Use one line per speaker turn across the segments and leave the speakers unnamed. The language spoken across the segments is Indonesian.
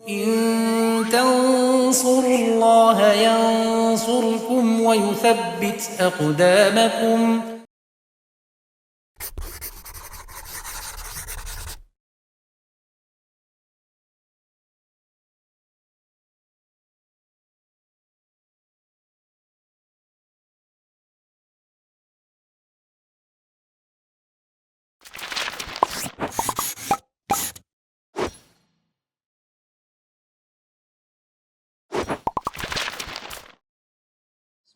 إن تنصروا الله ينصركم ويثبت أقدامكم.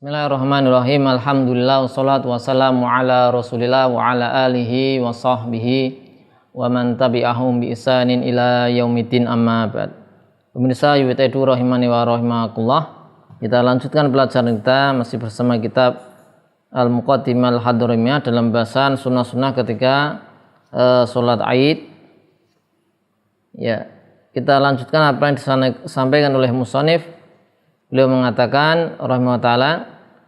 Bismillahirrahmanirrahim. Alhamdulillah wassalatu wassalamu ala Rasulillah wa ala alihi wa sahbihi wa man tabi'ahum bi ihsanin ila yaumiddin, amma ba'd. Pemirsa YWTEDU rahimani wa rahimakumullah. Kita lanjutkan pelajaran kita masih bersama kitab Al-Muqaddimah Al-Hadramiyah dalam bahasan sunnah-sunnah ketika sholat Aid. Ya, kita lanjutkan apa yang disampaikan oleh musannif. Beliau mengatakan rahimahullah ta'ala,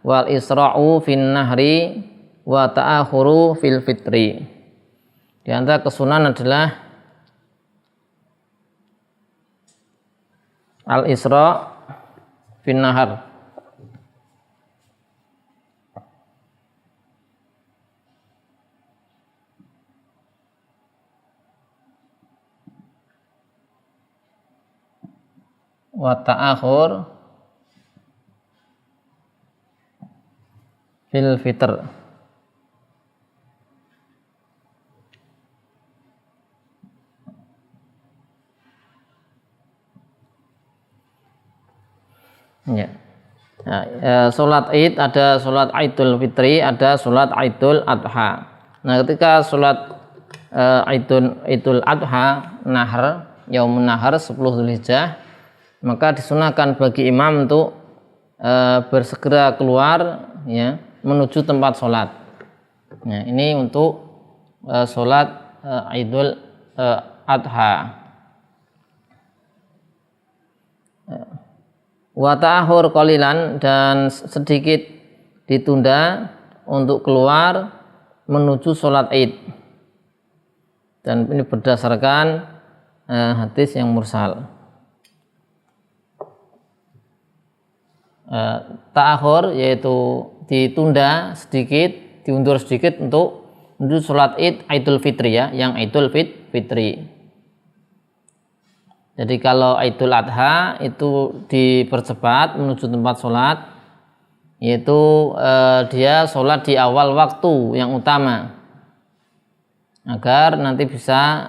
wal isra'u fin nahri wa ta'akhuru fil fitri. Di antara kesunahan adalah al isra' fin nahar, wa ta'akhur fil fitr. Ya. Nah, sholat Id ada sholat Idul Fitri, ada sholat Idul Adha. Nah, ketika sholat Idul Adha, nahar, yaumun nahar 10 Dzulhijjah, maka disunahkan bagi imam untuk bersegera keluar, ya, menuju tempat sholat. Nah, ini untuk sholat Idul Adha. Wa ta'ahur qalilan, dan sedikit ditunda untuk keluar menuju sholat Id. Dan ini berdasarkan hadis yang mursal. Ta'ahur yaitu ditunda sedikit, diundur sedikit untuk menuju sholat Id Idul Fitri, ya, yang Idul Fitri. Jadi kalau Idul Adha itu dipercepat menuju tempat sholat, yaitu dia sholat di awal waktu yang utama agar nanti bisa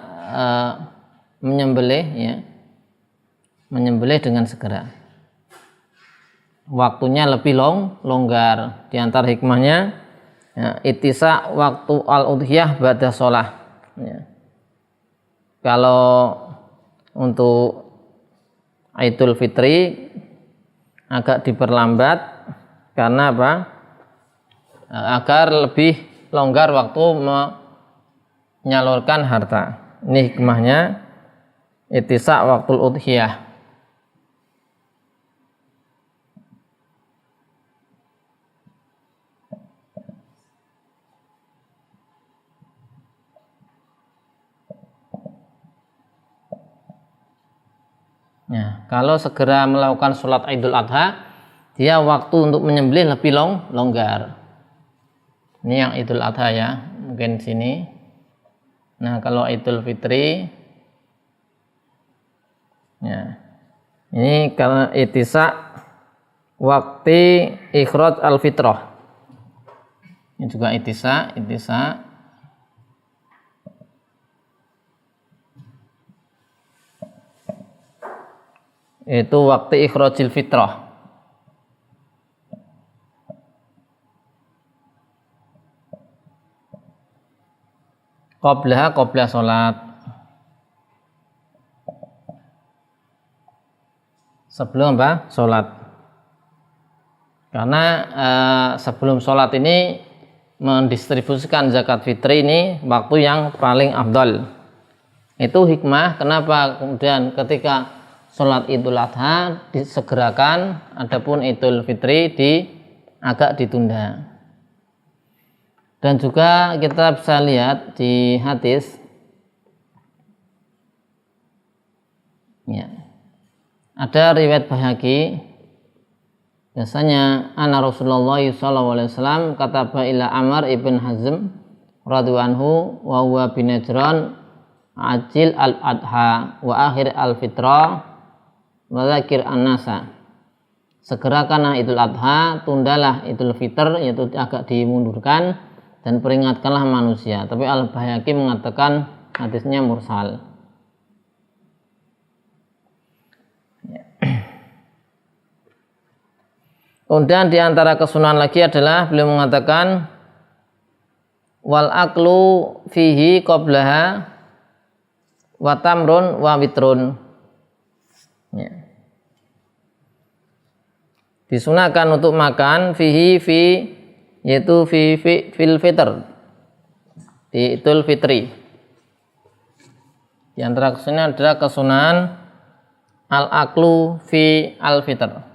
menyembelih, ya, menyembelih dengan segera. Waktunya lebih longgar. Di antara hikmahnya, ya, itisa waktu al-udhiyah ba'da sholah, ya. Kalau untuk Idul Fitri agak diperlambat karena apa? Agar lebih longgar waktu menyalurkan harta. Ini hikmahnya itisa waktul udhiyah. Nah, kalau segera melakukan sholat Idul Adha, dia waktu untuk menyembelih lebih longgar. Ini yang Idul Adha, ya, mungkin sini. Nah, kalau Idul Fitri, ya, ini karena itisa waktu ikhraj al-fitrah. Ini juga itisa itu waktu ikhrajil fitrah. Qabla sholat, sebelum apa? Sholat. Karena sebelum sholat ini mendistribusikan zakat fitri, ini waktu yang paling afdal. Itu hikmah kenapa kemudian ketika sholat Idul Adha disegerakan, adapun Idul Fitri agak ditunda. Dan juga kita bisa lihat di hadis, ya, Ada riwayat Baihaqi, biasanya anna Rasulullah sallallahu alaihi wasallam kataba ila Amr ibn Hazm radhiyallahu anhu wa huwa bin Najran ajil al-adha wa akhir al-fitra wa dzakir an-nasa. Segerakanlah Idul Adha, tundalah Idul Fitr, yaitu agak dimundurkan, dan peringatkanlah manusia. Tapi Al-Baihaqi mengatakan hadisnya mursal. Kemudian di antara kesunahan lagi adalah beliau mengatakan wal aklu fihi qablaha wa tamrun wa witrun. Ya. Disunahkan untuk makan fihi yaitu fil fitr, di Idul Fitri. Di antara kesunahan adalah kesunahan al aklu fi al fitr.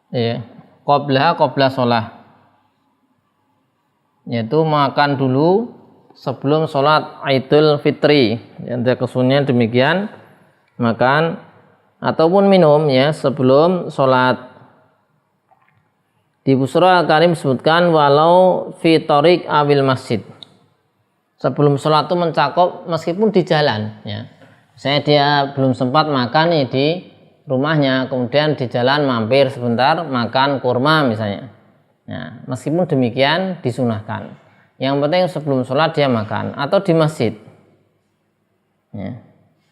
Ya, qabla sholat, yaitu makan dulu sebelum sholat Idul Fitri. Yang kesunnya demikian, makan ataupun minum ya sebelum sholat. Di Busra Al-Karim disebutkan walau fi tariq awil masjid. Sebelum sholat itu mencakup meskipun di jalan ya. Saya dia belum sempat makan nih di rumahnya, kemudian di jalan mampir sebentar makan kurma misalnya. Nah, meskipun demikian disunahkan. Yang penting sebelum sholat dia makan atau di masjid. Ya.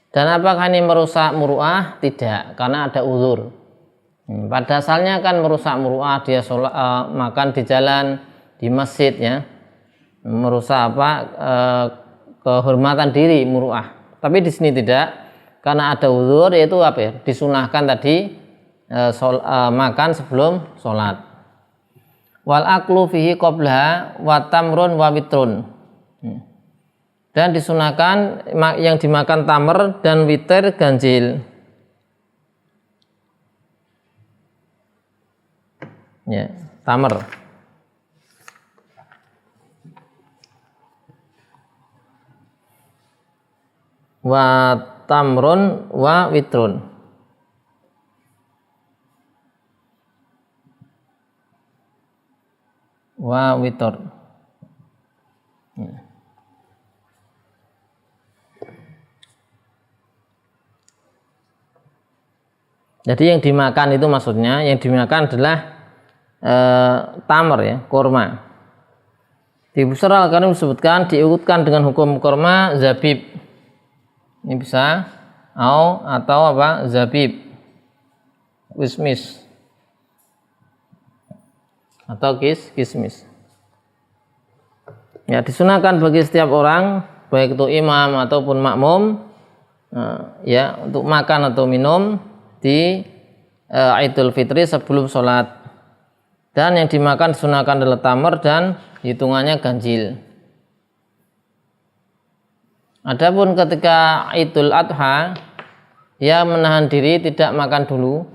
Dan apakah ini merusak muru'ah? Tidak, karena ada uzur. Pada asalnya kan merusak muru'ah, dia sholat, makan di jalan, di masjid ya, merusak kehormatan diri muru'ah. Tapi di sini tidak. Karena ada uzur, yaitu apa ya? Disunahkan tadi makan sebelum sholat. Wal aklu fihi qabla wa tamrun wa witrun. Dan disunahkan yang dimakan tamr dan witir ganjil. Ya, tamr. Wa tamrun wa witrun. Wa witr. Ya. Jadi yang dimakan itu maksudnya yang dimakan adalah tamr ya, kurma. Di Busra Al-Karim disebutkan diikutkan dengan hukum kurma zabib. Ini bisa atau apa? Zabib, kismis atau kismis. Ya, disunahkan bagi setiap orang baik itu imam ataupun makmum ya untuk makan atau minum di Idul Fitri sebelum sholat. Dan yang dimakan disunahkan adalah tamar dan hitungannya ganjil. Adapun ketika Idul Adha, dia menahan diri tidak makan dulu,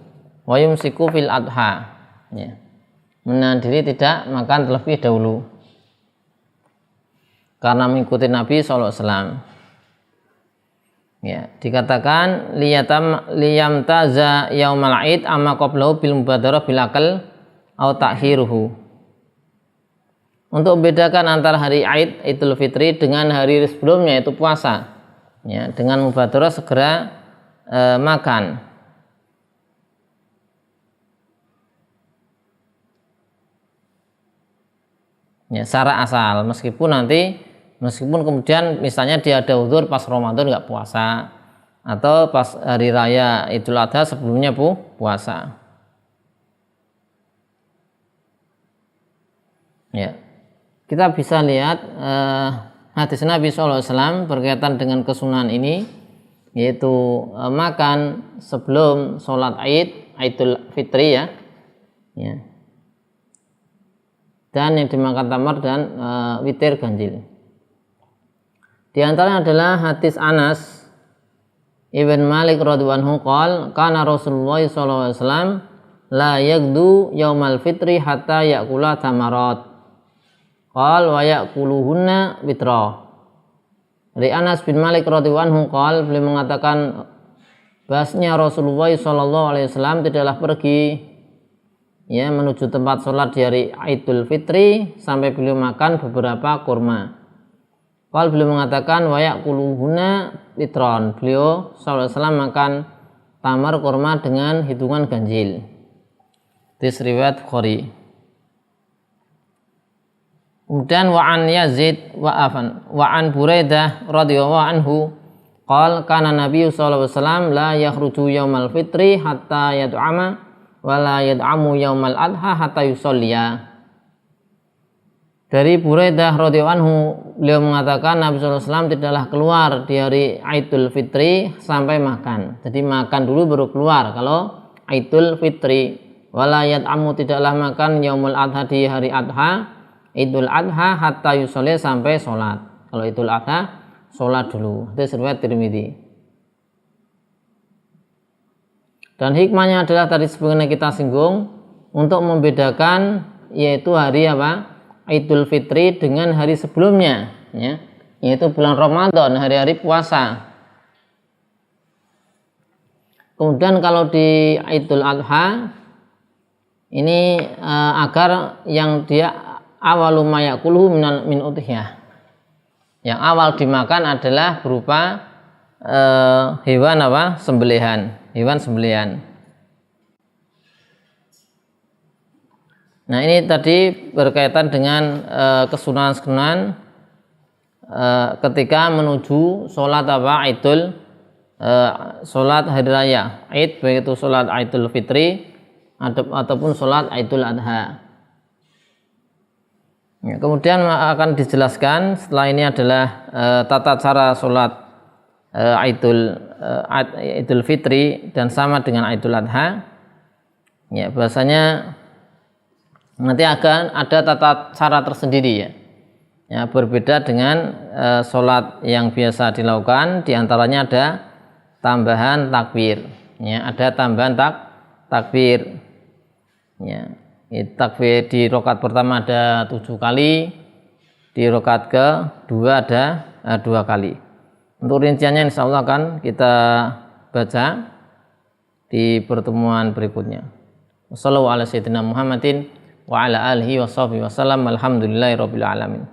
wa yumsiku fil adha. Ya. Menahan diri tidak makan terlebih dahulu. Karena mengikuti Nabi SAW. Ya, dikatakan liyamtaza yaumal id amma qablahu bil mubadarah bil akal au ta'khiruhu. Untuk membedakan antara hari Id Idul Fitri dengan hari sebelumnya itu puasa. Ya, dengan mubadarah segera makan. Ya, secara asal meskipun kemudian misalnya dia ada uzur pas Ramadan nggak puasa atau pas hari raya Idul Adha sebelumnya puasa. Ya. Kita bisa lihat hadis Nabi SAW berkaitan dengan kesunahan ini, yaitu makan sebelum sholat Idul Fitri ya. Dan yang dimakan tamar dan witir ganjil. Di antaranya adalah hadis Anas ibn Malik radhiyallahu anhu qala kana Rasulullah sallallahu alaihi wasallam la yagdu yaumal fitri hatta yakula tamarat. Qal wa yakuluhunna witra. Dari Anas bin Malik radhiyallahu anhu qal, beliau mengatakan bahasnya Rasulullah SAW tidaklah pergi menuju tempat sholat di hari Idul Fitri sampai beliau makan beberapa kurma. Qal, beliau mengatakan wa yakuluhunna witron. Beliau SAW makan tamar kurma dengan hitungan ganjil. This riwayat Bukhari. Kemudian wa an Yazid wa an Buraidah radhiyallahu anhu qala kana Nabi sallallahu alaihi wasallam la yakhruju yaumal fitri hatta yad'ama wa la yad'amu yaumal adha hatta yusalliya. Dari Buraidah radhiyallahu anhu, beliau mengatakan Nabi sallallahu alaihi wasallam tidaklah keluar di hari Idul Fitri sampai makan. Jadi makan dulu baru keluar kalau Idul Fitri. Wala yad'amu, tidaklah makan yaumul adha di hari adha, Idul Adha hatta yusolli, sampai sholat. Kalau Idul Adha sholat dulu. Itu riwayat Tirmidzi. Dan hikmahnya adalah tadi sebagaimana kita singgung, untuk membedakan yaitu hari apa? Idul Fitri dengan hari sebelumnya, yaitu bulan Ramadan, hari-hari puasa. Kemudian kalau di Idul Adha ini agar yang dia awalu mayakuluhu min udhiyah, yang awal dimakan adalah berupa hewan sembelihan. Nah, ini tadi berkaitan dengan kesunahan-kesunahan ketika menuju sholat sholat hari raya Id, baik itu sholat Idul Fitri ataupun sholat Idul Adha. Kemudian akan dijelaskan setelah ini adalah tata cara sholat Idul Fitri dan sama dengan Idul Adha. Bahasanya nanti akan ada tata cara tersendiri berbeda dengan sholat yang biasa dilakukan. Di antaranya ada tambahan takbir, takbir. Takbir di rakaat pertama ada 7 kali, di rakaat kedua ada 2 kali. Untuk rinciannya insya Allah akan kita baca di pertemuan berikutnya. Wassallallahu ala sayyidina Muhammadin wa ala alihi wa sahbihi wasallam. Alhamdulillahirabbil alamin.